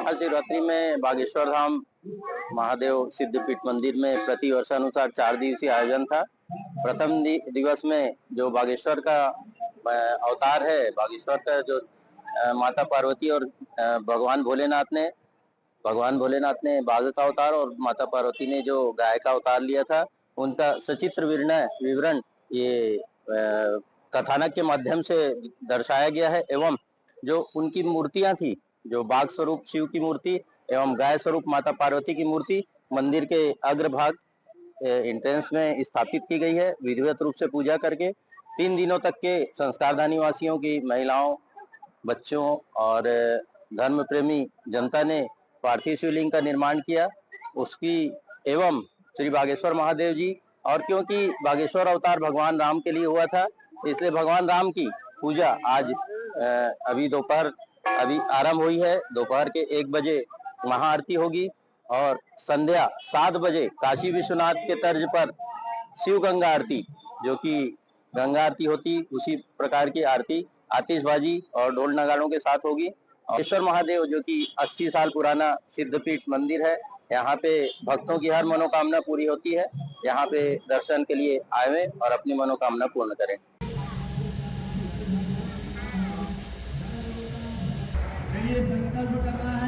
महाशिवरात्रि में बागेश्वर धाम महादेव सिद्धपीठ मंदिर में प्रति वर्षानुसार 4 दिवसीय आयोजन था। प्रथम दिवस में जो बागेश्वर का अवतार है, बागेश्वर का जो माता पार्वती और भगवान भोलेनाथ ने बाघ का अवतार और माता पार्वती ने जो गाय का अवतार लिया था, उनका सचित्र विवरण ये कथानक के माध्यम से दर्शाया गया है। एवं जो उनकी मूर्तियां थी, जो बाघ स्वरूप शिव की मूर्ति एवं गाय स्वरूप माता पार्वती की मूर्ति मंदिर के अग्रभाग एंट्रेंस में स्थापित की गई है। विधिवत रूप से पूजा करके 3 दिनों तक के संस्कारधानी वासियों की, महिलाओं, बच्चों और धर्म प्रेमी जनता ने पार्थिव शिवलिंग का निर्माण किया। उसकी एवं श्री बागेश्वर महादेव जी, और क्योंकि बागेश्वर अवतार भगवान राम के लिए हुआ था, इसलिए भगवान राम की पूजा आज अभी आरंभ हुई है। दोपहर के 1 बजे महाआरती होगी और संध्या 7 बजे काशी विश्वनाथ के तर्ज पर शिव गंगा आरती, जो कि गंगा आरती होती उसी प्रकार की आरती आतिशबाजी और ढोल नगाड़ों के साथ होगी। बागेश्वर महादेव जो कि 80 साल पुराना सिद्धपीठ मंदिर है, यहाँ पे भक्तों की हर मनोकामना पूरी होती है। यहाँ पे दर्शन के लिए आए और अपनी मनोकामना पूर्ण करें। चलिए संकल्प करना है।